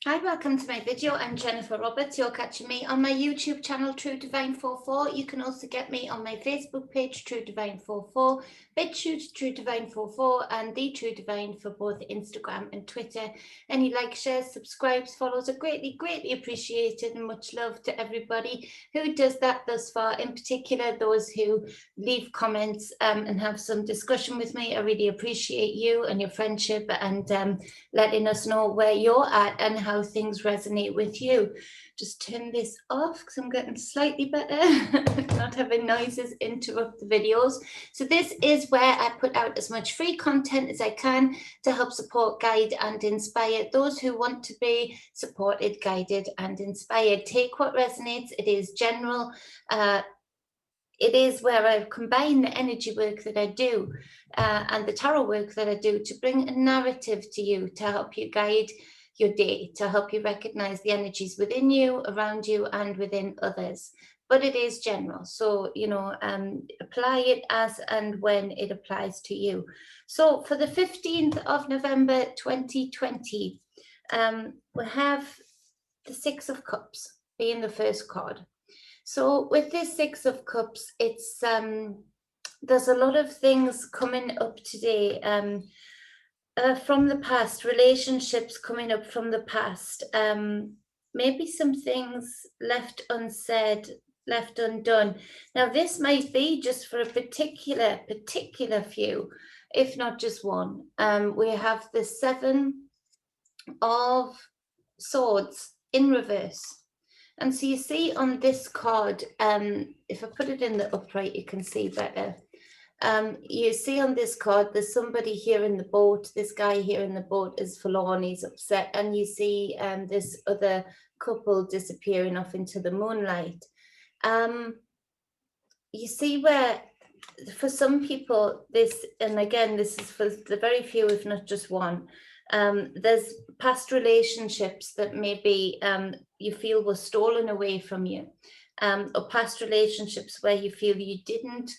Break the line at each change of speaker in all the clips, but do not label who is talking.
Hi, welcome to my video. I'm Jennifer Roberts. You're catching me on my YouTube channel, True Divine 44. You can also get me on my Facebook page, True Divine 44, Bitchute, True Divine 44, and The True Divine for both Instagram and Twitter. Any likes, shares, subscribes, follows are greatly appreciated, and much love to everybody who does that thus far. In particular, those who leave comments and have some discussion with me. I really appreciate you and your friendship and letting us know where you're at and how things resonate with you. Just turn this off because I'm getting slightly better not having noises interrupt the videos. So this is where I put out as much free content as I can to help support, guide and inspire those who want to be supported, guided and inspired. Take what resonates. It is general. It is where I combine the energy work that I do and the tarot work that I do to bring a narrative to you, to help you guide your day, to help you recognize the energies within you, around you, and within others. But it is general. So, apply it as and when it applies to you. So for the 15th of November, 2020, we have the Six of Cups being the first card. So with this Six of Cups, it's there's a lot of things coming up today from the past, relationships coming up from the past, maybe some things left unsaid, left undone. Now this might be just for a particular few, if not just one. We have the Seven of Swords in reverse. And so you see on this card, if I put it in the upright, you can see better. You see on this card, there's somebody here in the boat. This guy here in the boat is forlorn, he's upset. And you see this other couple disappearing off into the moonlight. You see where, for some people, this, and again, this is for the very few, if not just one, there's past relationships that maybe you feel were stolen away from you, or past relationships where you feel you didn't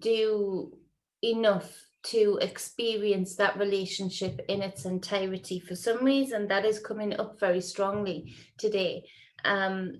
do enough to experience that relationship in its entirety. For some reason, that is coming up very strongly today. The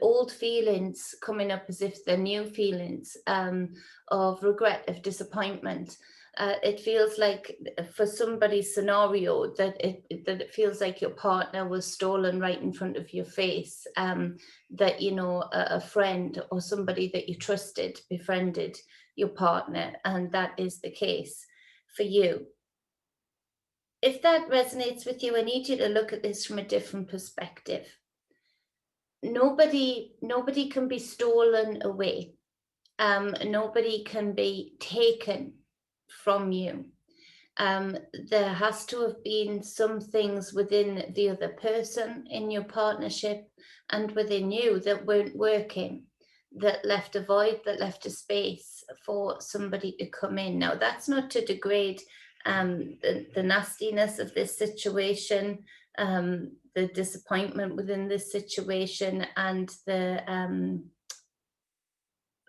old feelings coming up as if they're new feelings of regret, of disappointment. It feels like, for somebody's scenario, that it feels like your partner was stolen right in front of your face, that, you know, a friend or somebody that you trusted befriended your partner, and that is the case for you. If that resonates with you, I need you to look at this from a different perspective. Nobody can be stolen away. Nobody can be taken from you. There has to have been some things within the other person in your partnership and within you that weren't working, that left a void, that left a space for somebody to come in. Now, that's not to degrade the nastiness of this situation, the disappointment within this situation, and the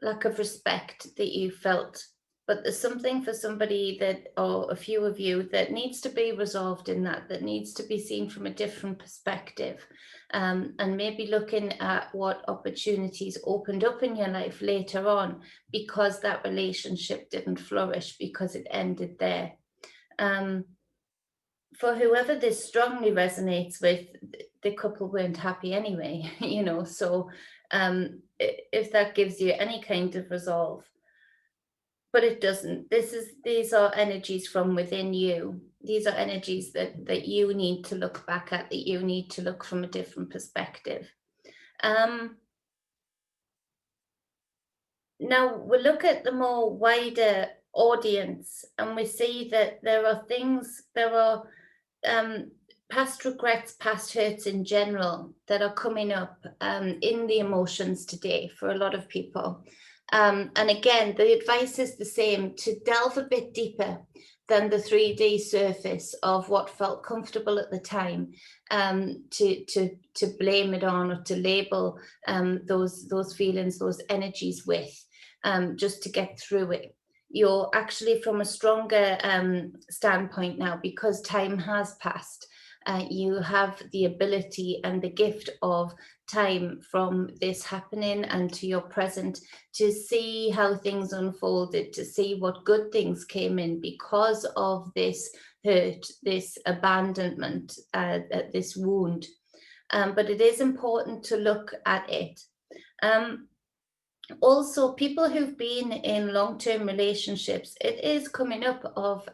lack of respect that you felt. But there's something for somebody that, or a few of you, that needs to be resolved in that needs to be seen from a different perspective, and maybe looking at what opportunities opened up in your life later on because that relationship didn't flourish, because it ended there. For whoever this strongly resonates with, the couple weren't happy anyway, you know, so if that gives you any kind of resolve. But it doesn't. These are energies from within you. These are energies that you need to look back at, that you need to look from a different perspective. Now we look at the more wider audience, and we see that there are past regrets, past hurts in general that are coming up in the emotions today for a lot of people. And again, the advice is the same: to delve a bit deeper than the 3D surface of what felt comfortable at the time, to blame it on or to label those feelings, those energies with, just to get through it. you're actually from a stronger standpoint now, because time has passed. You have the ability and the gift of time from this happening and to your present, to see how things unfolded, to see what good things came in because of this hurt, this abandonment, this wound. But it is important to look at it. Also, people who've been in long-term relationships, it is coming up of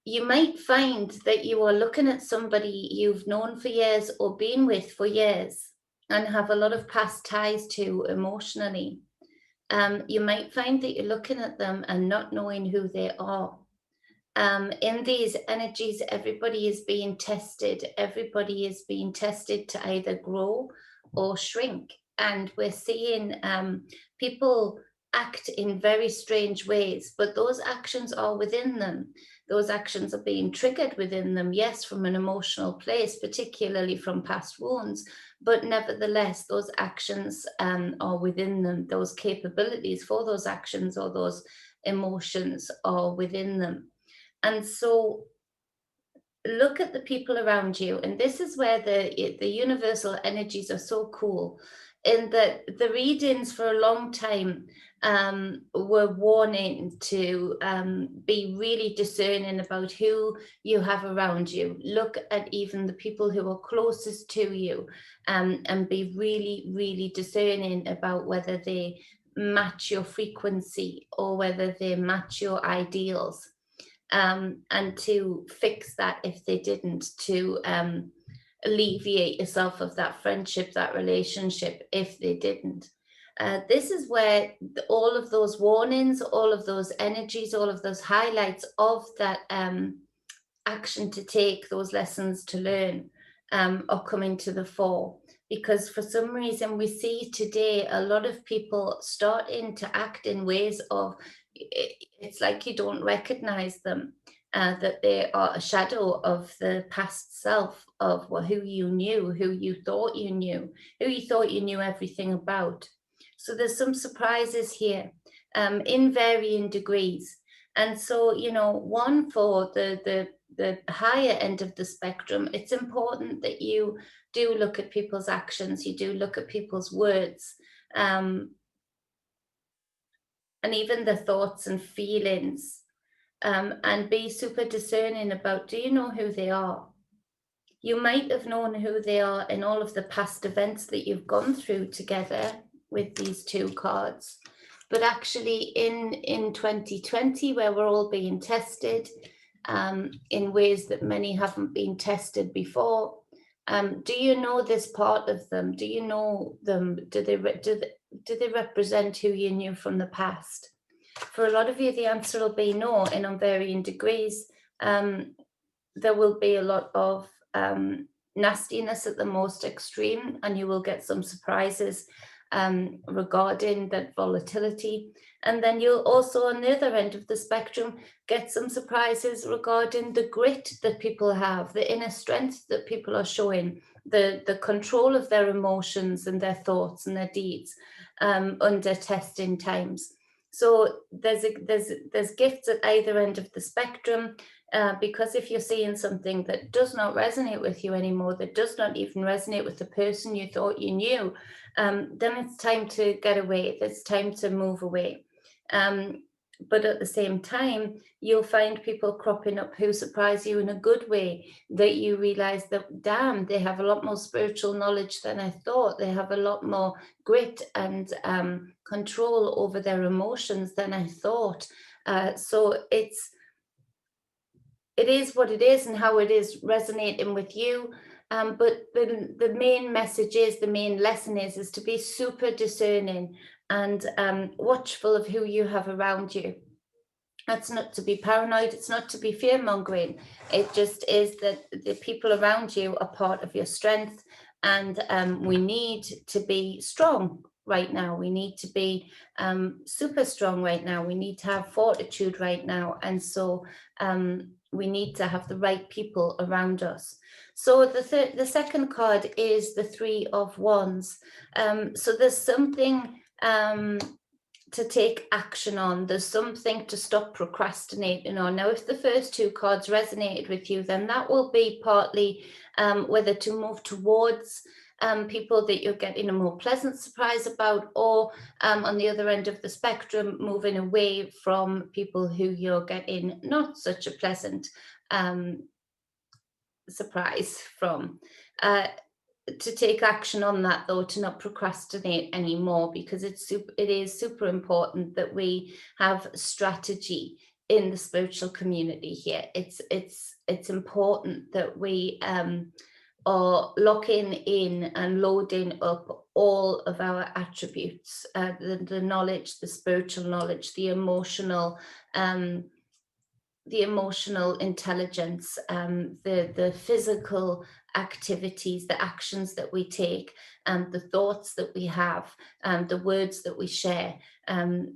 you might find that you are looking at somebody you've known for years or been with for years and have a lot of past ties to emotionally. You might find that you're looking at them and not knowing who they are. In these energies, everybody is being tested. Everybody is being tested to either grow or shrink. And we're seeing people act in very strange ways, but those actions are within them. Those actions are being triggered within them, yes, from an emotional place, particularly from past wounds, but nevertheless, those actions are within them. Those capabilities for those actions or those emotions are within them. And so look at the people around you. And this is where the universal energies are so cool, in that the readings for a long time were warning to be really discerning about who you have around you. Look at even the people who are closest to you, and be really, really discerning about whether they match your frequency or whether they match your ideals. And to fix that if they didn't, to alleviate yourself of that friendship, that relationship, if they didn't. This is where all of those warnings, all of those energies, all of those highlights of that action to take, those lessons to learn, are coming to the fore. Because for some reason we see today a lot of people starting to act in ways of, it's like you don't recognize them, that they are a shadow of the past self, of who you knew, who you thought you knew, who you thought you knew everything about. So there's some surprises here, in varying degrees. And so, you know, one, for the higher end of the spectrum, it's important that you do look at people's actions, you do look at people's words, and even the thoughts and feelings, and be super discerning about, do you know who they are? You might have known who they are in all of the past events that you've gone through together with these two cards. But actually in 2020, where we're all being tested in ways that many haven't been tested before, do you know this part of them? Do you know them? Do they represent who you knew from the past? For a lot of you, the answer will be no, and on varying degrees. There will be a lot of nastiness at the most extreme, and you will get some surprises regarding that volatility. And then you'll also, on the other end of the spectrum, get some surprises regarding the grit that people have, the inner strength that people are showing, the control of their emotions and their thoughts and their deeds under testing times. So there's gifts at either end of the spectrum, because if you're seeing something that does not resonate with you anymore, that does not even resonate with the person you thought you knew, then it's time to get away. It's time to move away. But at the same time, you'll find people cropping up who surprise you in a good way, that you realize that, damn, they have a lot more spiritual knowledge than I thought. They have a lot more grit and control over their emotions than I thought. So it is what it is and how it is resonating with you. But the main message is, the main lesson is to be super discerning and watchful of who you have around you. That's not to be paranoid. It's not to be fear-mongering. It just is that the people around you are part of your strength, and we need to be strong right now. We need to be super strong right now. We need to have fortitude right now. And so we need to have the right people around us. So the second card is the Three of Wands. So there's something to take action on. There's something to stop procrastinating on. Now, if the first two cards resonated with you, then that will be partly whether to move towards people that you're getting a more pleasant surprise about, or on the other end of the spectrum, moving away from people who you're getting not such a pleasant surprise from. To take action on that, though, to not procrastinate anymore, because it is super important that we have strategy in the spiritual community here. It's important that we are locking in and loading up all of our attributes, the knowledge, the spiritual knowledge, the emotional intelligence, the physical activities, the actions that we take, the thoughts that we have, the words that we share, the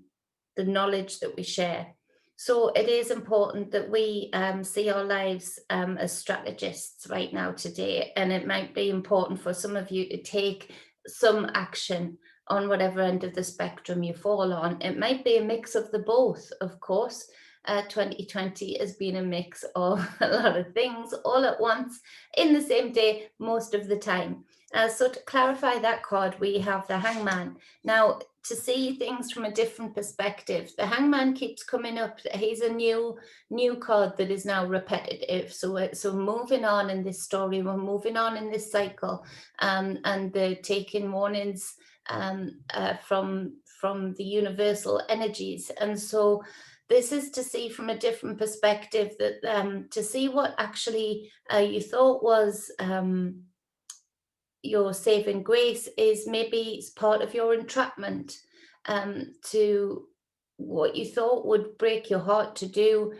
knowledge that we share. So it is important that we see our lives as strategists right now today. And it might be important for some of you to take some action on whatever end of the spectrum you fall on. It might be a mix of the both, of course. 2020 has been a mix of a lot of things all at once in the same day most of the time. So to clarify that card, we have the Hangman. Now, to see things from a different perspective, the Hangman keeps coming up. He's a new card that is now repetitive. So moving on in this story, we're moving on in this cycle, and they're taking warnings from the universal energies. And so this is to see from a different perspective, that to see what actually you thought was your saving grace is maybe part of your entrapment, to what you thought would break your heart to do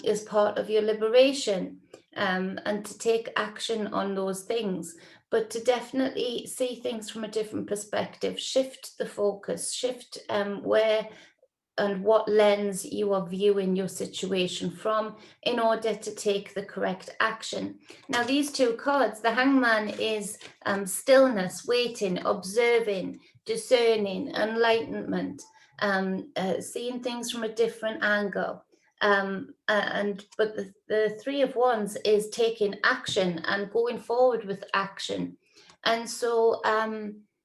is part of your liberation, and to take action on those things, but to definitely see things from a different perspective, shift the focus, shift where and what lens you are viewing your situation from in order to take the correct action. Now, these two cards, the Hangman is stillness, waiting, observing, discerning, enlightenment, seeing things from a different angle. But the Three of Wands is taking action and going forward with action. And so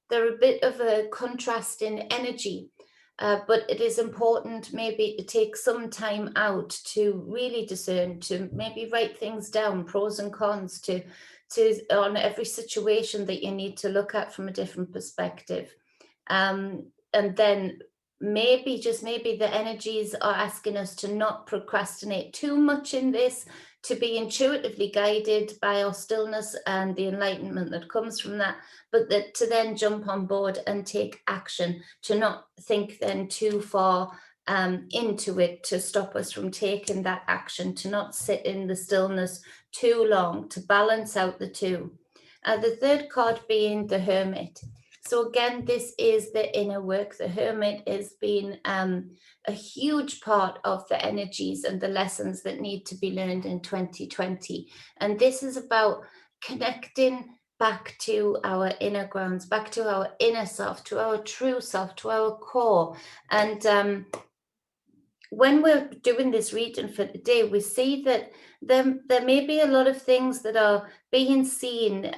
they're a bit of a contrasting energy. But it is important maybe to take some time out to really discern, to maybe write things down, pros and cons, to on every situation that you need to look at from a different perspective. And then maybe, just maybe, the energies are asking us to not procrastinate too much in this, to be intuitively guided by our stillness and the enlightenment that comes from that, but that to then jump on board and take action, to not think then too far into it to stop us from taking that action, to not sit in the stillness too long, to balance out the two. The third card being the Hermit. So again, this is the inner work. The Hermit has been a huge part of the energies and the lessons that need to be learned in 2020. And this is about connecting back to our inner grounds, back to our inner self, to our true self, to our core. And when we're doing this reading for today, we see that there may be a lot of things that are being seen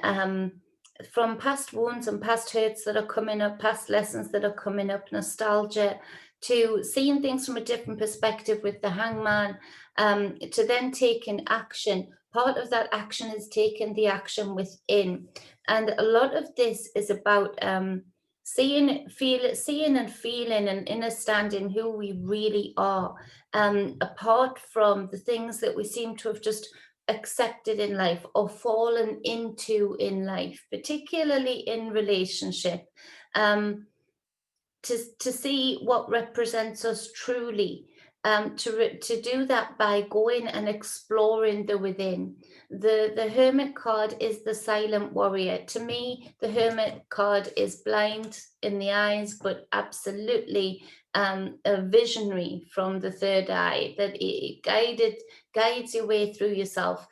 from past wounds and past hurts that are coming up, past lessons that are coming up, nostalgia, to seeing things from a different perspective with the Hangman, to then taking action. Part of that action is taking the action within. And a lot of this is about seeing and feeling and understanding who we really are, apart from the things that we seem to have just accepted in life or fallen into in life, particularly in relationship, to see what represents us truly, to do that by going and exploring the within. The Hermit card is the silent warrior. To me, the Hermit card is blind in the eyes, but absolutely a visionary from the third eye, that it guides your way through yourself,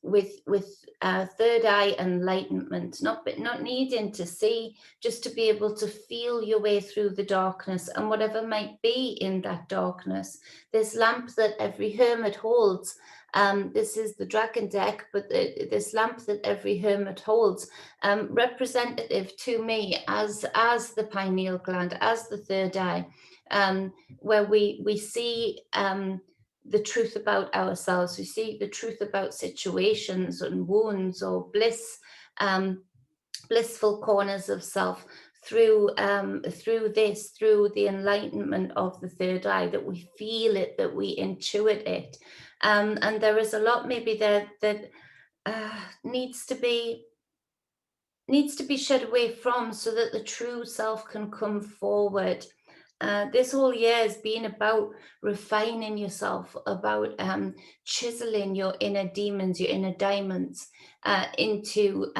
with third eye enlightenment, not needing to see, just to be able to feel your way through the darkness and whatever might be in that darkness. This lamp that every hermit holds, this is the dragon deck, but this lamp that every hermit holds, representative to me as the pineal gland, as the third eye, where we see the truth about ourselves. We see the truth about situations and wounds or blissful corners of self through the enlightenment of the third eye, that we feel it, that we intuit it. And there is a lot maybe that needs to be shed away from, so that the true self can come forward. This whole year has been about refining yourself, about chiseling your inner demons, your inner diamonds, into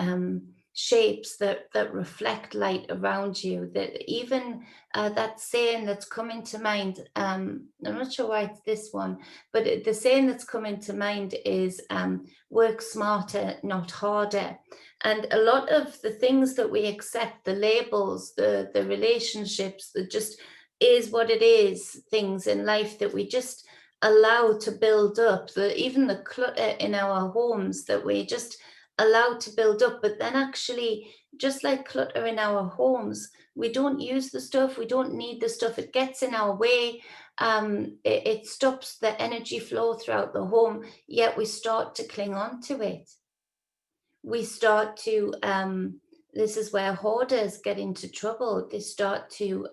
shapes that reflect light around you. That even that saying that's coming to mind, I'm not sure why it's this one, but the saying that's coming to mind is work smarter, not harder. And a lot of the things that we accept, the labels, the relationships, that just is what it is, things in life that we just allow to build up, even the clutter in our homes that we just allow to build up. But then actually, just like clutter in our homes, we don't use the stuff, we don't need the stuff, it gets in our way. It stops the energy flow throughout the home, yet we start to cling on to it. We start to this is where hoarders get into trouble. They start to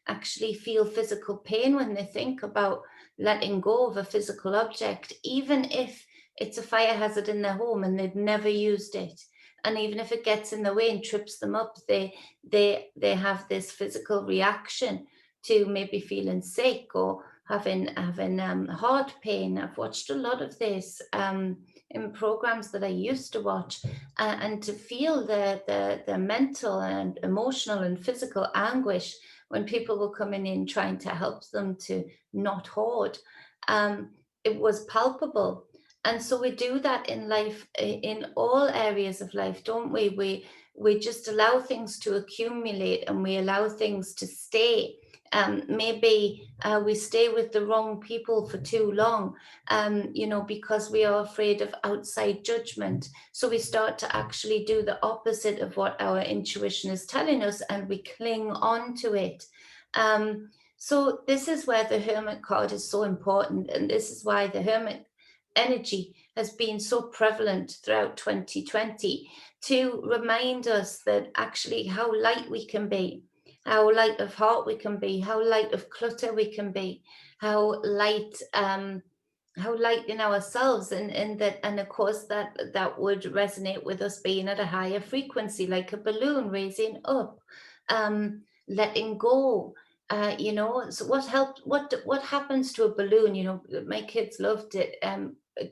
actually feel physical pain when they think about letting go of a physical object, even if it's a fire hazard in their home and they've never used it. And even if it gets in the way and trips them up, they have this physical reaction to maybe feeling sick or having heart pain. I've watched a lot of this in programs that I used to watch, and to feel the mental and emotional and physical anguish when people were coming in trying to help them to not hoard. It was palpable. And so we do that in life, in all areas of life, don't we? We just allow things to accumulate, and we allow things to stay. Maybe we stay with the wrong people for too long, because we are afraid of outside judgment. So we start to actually do the opposite of what our intuition is telling us, and we cling on to it. So this is where the Hermit card is so important, and this is why the Hermit energy has been so prevalent throughout 2020, to remind us that actually how light we can be, how light of heart we can be, how light of clutter we can be, how light in ourselves, and of course that would resonate with us being at a higher frequency, like a balloon raising up, letting go. So what happens to a balloon? My kids loved it,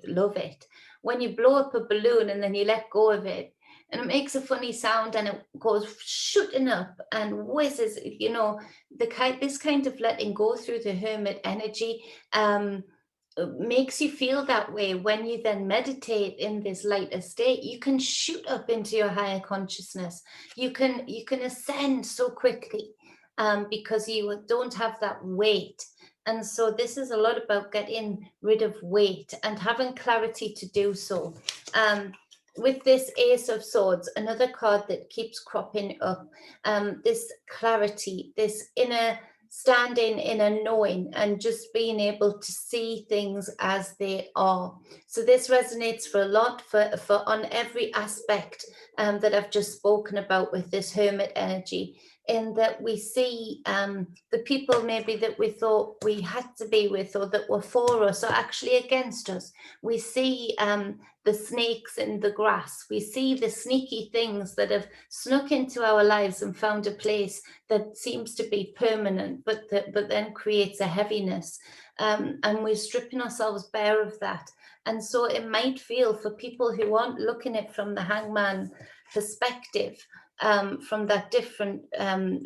love it, when you blow up a balloon and then you let go of it, and it makes a funny sound and it goes shooting up and whizzes. This kind of letting go through the Hermit energy makes you feel that way. When you then meditate in this lighter state, you can shoot up into your higher consciousness. You can ascend so quickly, because you don't have that weight. And so this is a lot about getting rid of weight and having clarity to do so. With this Ace of Swords, another card that keeps cropping up, this clarity, this inner standing, inner knowing, and just being able to see things as they are. So this resonates for a lot, for on every aspect that I've just spoken about with this Hermit energy, in that we see the people maybe that we thought we had to be with, or that were for us, are actually against us. We see the snakes in the grass. We see the sneaky things that have snuck into our lives and found a place that seems to be permanent, but then creates a heaviness. and we're stripping ourselves bare of that. And so it might feel, for people who aren't looking at it from the hangman perspective, from that different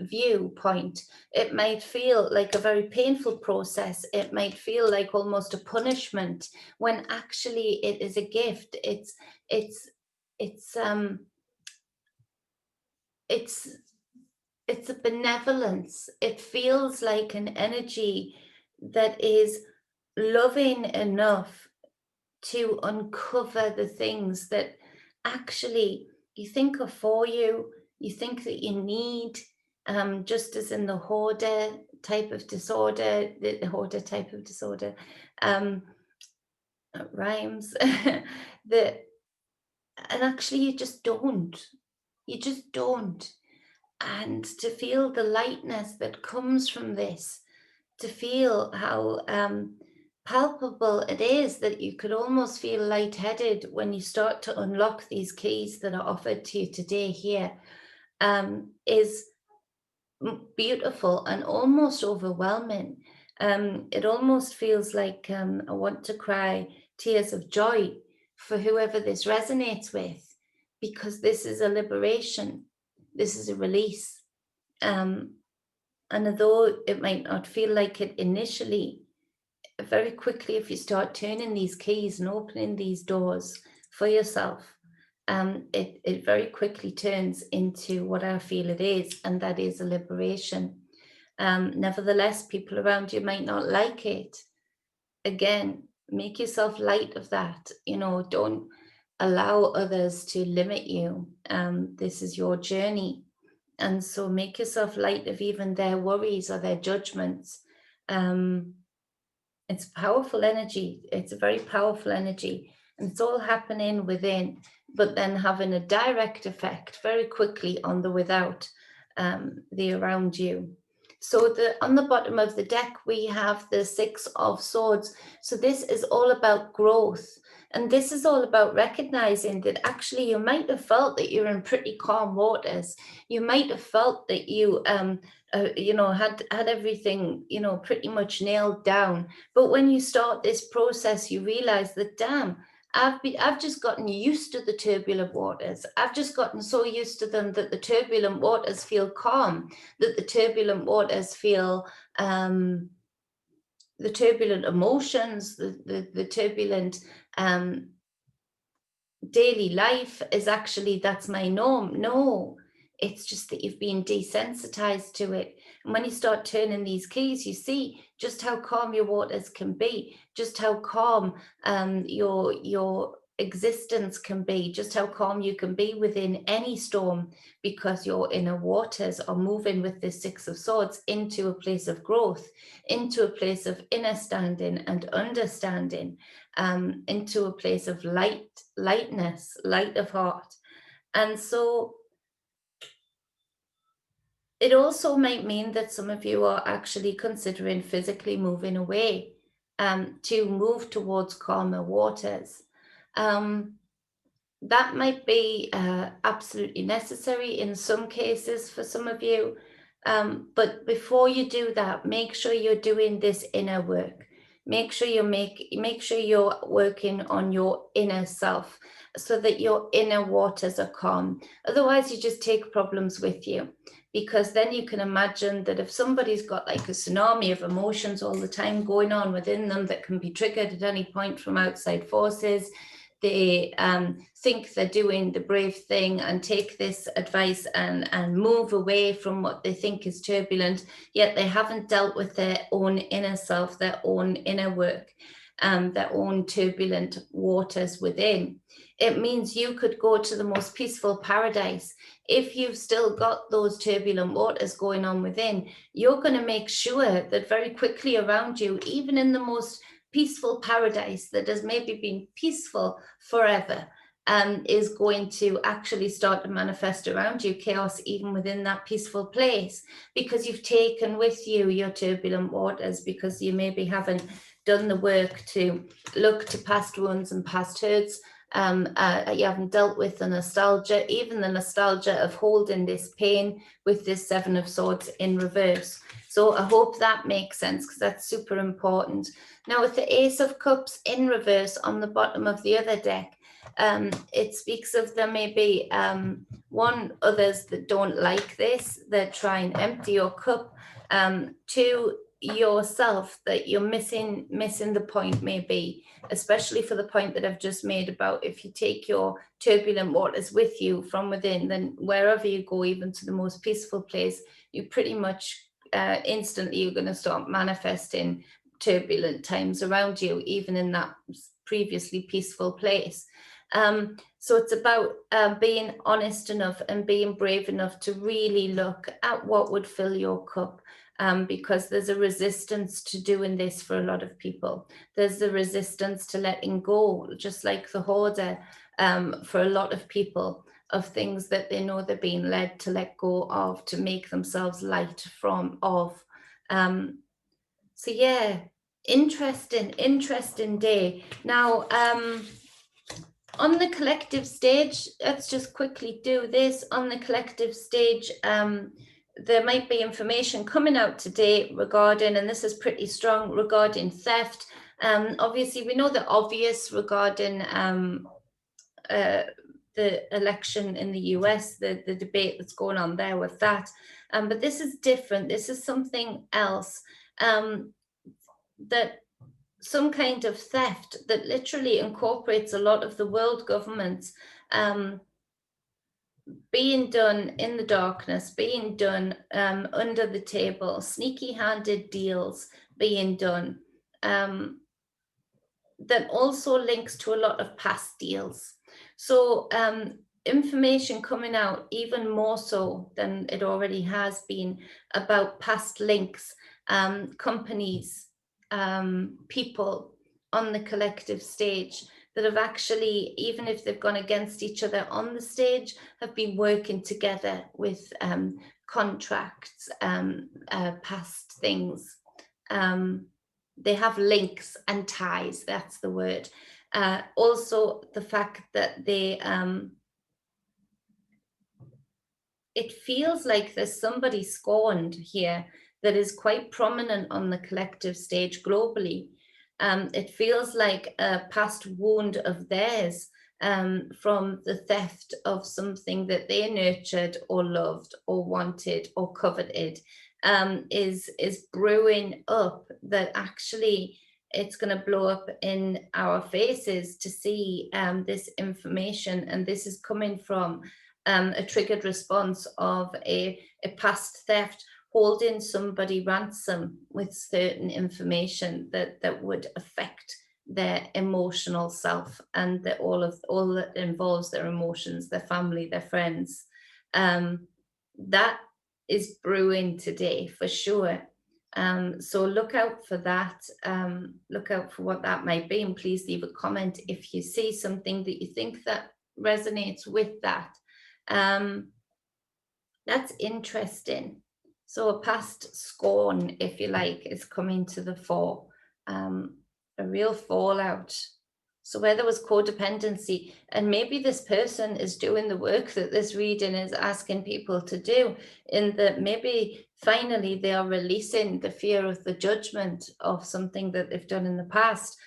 viewpoint, it might feel like a very painful process. It might feel like almost a punishment, when actually it is a gift. It's a benevolence. It feels like an energy that is loving enough to uncover the things that actually you think are for you, you think that you need, just as in the hoarder type of disorder, the hoarder type of disorder, rhymes, that, and actually you just don't. You just don't. And to feel the lightness that comes from this, to feel how palpable it is, that you could almost feel lightheaded when you start to unlock these keys that are offered to you today here, is beautiful and almost overwhelming. It almost feels like I want to cry tears of joy for whoever this resonates with, because this is a liberation, this is a release. And although it might not feel like it initially, very quickly, if you start turning these keys and opening these doors for yourself, it very quickly turns into what I feel it is, and that is a liberation. Nevertheless, people around you might not like it. Again, make yourself light of that. Don't allow others to limit you. This is your journey. And so make yourself light of even their worries or their judgments. It's powerful energy. It's a very powerful energy. And it's all happening within, but then having a direct effect very quickly on the without, the around you. So on the bottom of the deck, we have the 6 of Swords. So this is all about growth. And this is all about recognizing that actually you might have felt that you're in pretty calm waters. You might have felt that you, had everything, pretty much nailed down. But when you start this process, you realize that, damn, I've just gotten used to the turbulent waters. I've just gotten so used to them that the turbulent waters feel calm, that the turbulent waters feel the turbulent emotions, the turbulent daily life is actually, that's my norm. No, it's just that you've been desensitized to it. And when you start turning these keys, you see just how calm your waters can be, just how calm your existence can be, just how calm you can be within any storm, because your inner waters are moving with this 6 of Swords into a place of growth, into a place of inner standing and understanding, into a place of lightness, light of heart. And so it also might mean that some of you are actually considering physically moving away, to move towards calmer waters. That might be absolutely necessary in some cases for some of you. But before you do that, make sure you're doing this inner work. Make sure you're working on your inner self, so that your inner waters are calm. Otherwise, you just take problems with you, because then you can imagine that if somebody's got like a tsunami of emotions all the time going on within them that can be triggered at any point from outside forces, they think they're doing the brave thing and take this advice and move away from what they think is turbulent, yet they haven't dealt with their own inner self, their own inner work, their own turbulent waters within. It means you could go to the most peaceful paradise. If you've still got those turbulent waters going on within, you're going to make sure that very quickly around you, even in the most peaceful paradise that has maybe been peaceful forever, is going to actually start to manifest around you chaos even within that peaceful place, because you've taken with you your turbulent waters, because you maybe haven't done the work to look to past wounds and past hurts, You haven't dealt with the nostalgia, even the nostalgia of holding this pain with this Seven of Swords in reverse. So I hope that makes sense, because that's super important. Now with the Ace of Cups in reverse on the bottom of the other deck, it speaks of there may be others that don't like this, that try and empty your cup. To yourself, that you're missing the point, maybe, especially for the point that I've just made about if you take your turbulent waters with you from within, then wherever you go, even to the most peaceful place, you pretty much instantly you're going to start manifesting turbulent times around you, even in that previously peaceful place. So it's about being honest enough and being brave enough to really look at what would fill your cup. Because there's a resistance to doing this for a lot of people. There's the resistance to letting go, just like the hoarder, for a lot of people, of things that they know they're being led to let go of, to make themselves light from, of. So yeah, interesting day. Now, on the collective stage, let's just quickly do this. On the collective stage, there might be information coming out today regarding, and this is pretty strong, regarding theft. Obviously, we know the obvious regarding the election in the US, the debate that's going on there with that. But this is different. This is something else, that some kind of theft that literally incorporates a lot of the world governments being done in the darkness, being done under the table, sneaky-handed deals being done, that also links to a lot of past deals. So information coming out even more so than it already has been about past links, companies, people on the collective stage that have actually, even if they've gone against each other on the stage, have been working together with contracts, past things. They have links and ties, that's the word. Also, the fact that they, it feels like there's somebody scorned here that is quite prominent on the collective stage globally. It feels like a past wound of theirs, from the theft of something that they nurtured or loved or wanted or coveted, is brewing up, that actually it's going to blow up in our faces to see this information. And this is coming from a triggered response of a past theft, holding somebody ransom with certain information that would affect their emotional self, and all that involves their emotions, their family, their friends. That is brewing today for sure. So look out for that. Look out for what that might be, and please leave a comment if you see something that you think that resonates with that. That's interesting. So a past scorn, if you like, is coming to the fore. A real fallout. So where there was codependency, and maybe this person is doing the work that this reading is asking people to do, in that maybe finally they are releasing the fear of the judgment of something that they've done in the past,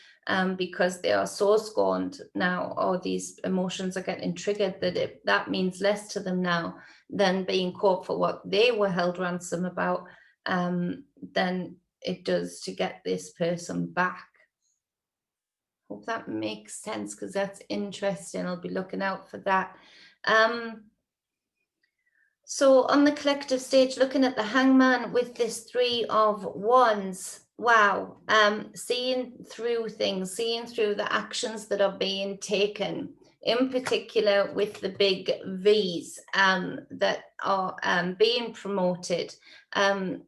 because they are so scorned now, or these emotions are getting triggered, that that means less to them now than being caught for what they were held ransom about, than it does to get this person back. Hope that makes sense, because that's interesting. I'll be looking out for that. So on the collective stage, looking at the Hangman with this Three of Wands, wow, seeing through things, seeing through the actions that are being taken, in particular with the big V's that are being promoted,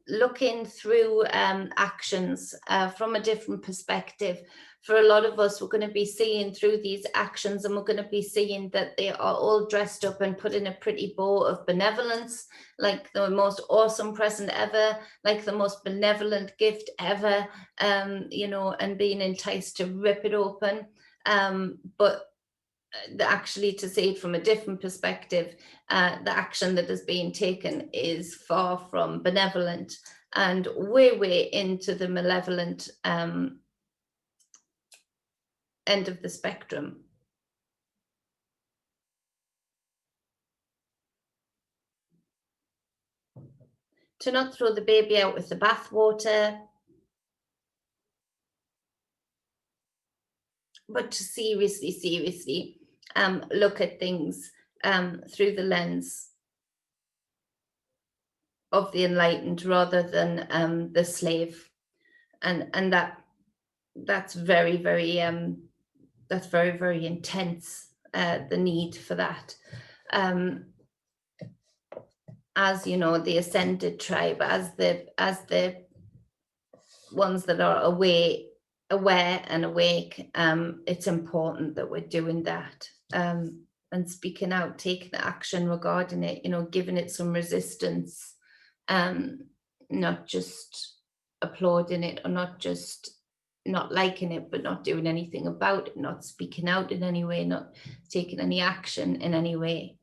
looking through actions from a different perspective. For a lot of us, we're going to be seeing through these actions, and we're going to be seeing that they are all dressed up and put in a pretty bow of benevolence, like the most awesome present ever, like the most benevolent gift ever, you know, and being enticed to rip it open. But actually, to see it from a different perspective, the action that is being taken is far from benevolent and way into the malevolent end of the spectrum. To not throw the baby out with the bathwater, but to seriously look at things through the lens of the enlightened rather than the slave, and that's very intense, the need for that. As you know, the ascended tribe, as the ones that are aware and awake, it's important that we're doing that, and speaking out, taking action regarding it, you know, giving it some resistance, not just applauding it, or not just not liking it, but not doing anything about it, not speaking out in any way, not taking any action in any way.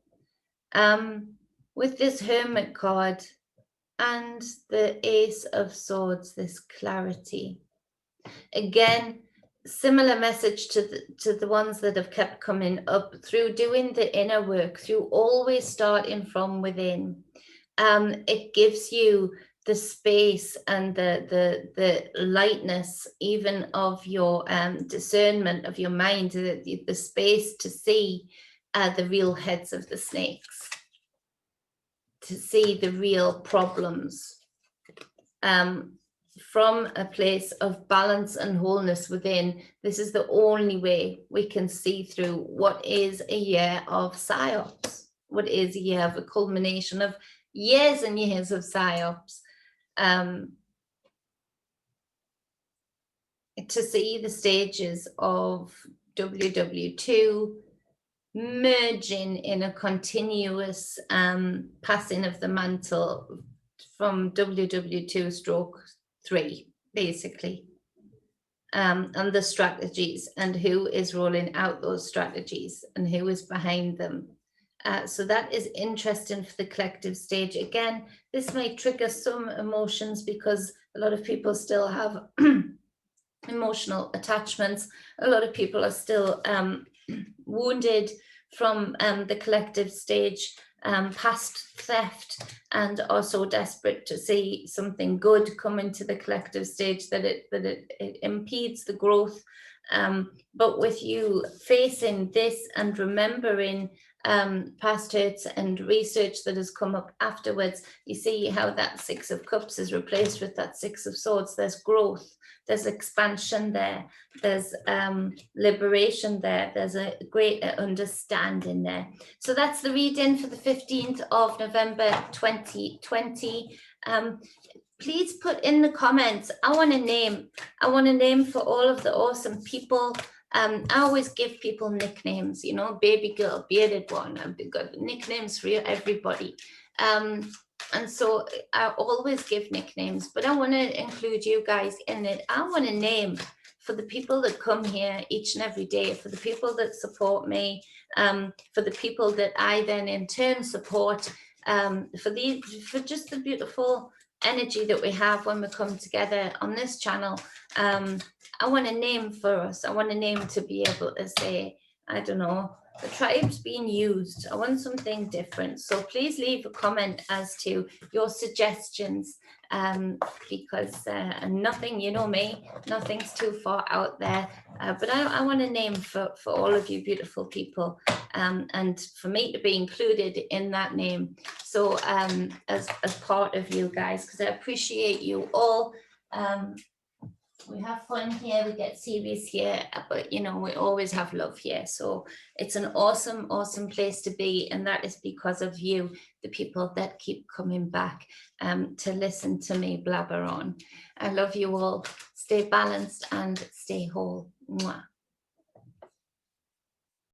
With this Hermit card and the Ace of Swords, this clarity. Again, similar message to the ones that have kept coming up, through doing the inner work, through always starting from within. It gives you the space and the lightness even of your discernment of your mind, the space to see the real heads of the snakes, to see the real problems, from a place of balance and wholeness within. This is the only way we can see through what is a year of psyops, what is a year of a culmination of years and years of psyops. To see the stages of WW2 merging in a continuous passing of the mantle from WW2/3, basically, and the strategies and who is rolling out those strategies and who is behind them. So that is interesting for the collective stage. Again, this might trigger some emotions because a lot of people still have emotional attachments. A lot of people are still wounded from the collective stage, past theft, and are so desperate to see something good come into the collective stage that it impedes the growth. But with you facing this and remembering past hurts and research that has come up afterwards, you see how that Six of Cups is replaced with that Six of Swords. There's growth, there's expansion there, there's liberation there, there's a great understanding there. So that's the reading for the 15th of November 2020. Please put in the comments, I want a name for all of the awesome people. I always give people nicknames, you know, baby girl, bearded one. I've got nicknames for everybody. And so I always give nicknames, but I want to include you guys in it. I want a name for the people that come here each and every day, for the people that support me, for the people that I then in turn support, for just the beautiful energy that we have when we come together on this channel. I want a name for us. I want a name to be able to say, I don't know, the tribe's being used. I want something different. So please leave a comment as to your suggestions, because nothing, you know me, nothing's too far out there. But I want a name for all of you beautiful people, and for me to be included in that name. So as part of you guys, because I appreciate you all. We have fun here, we get serious here, but you know, we always have love here. So it's an awesome, awesome place to be. And that is because of you, the people that keep coming back to listen to me blabber on. I love you all. Stay balanced and stay whole. Mwah.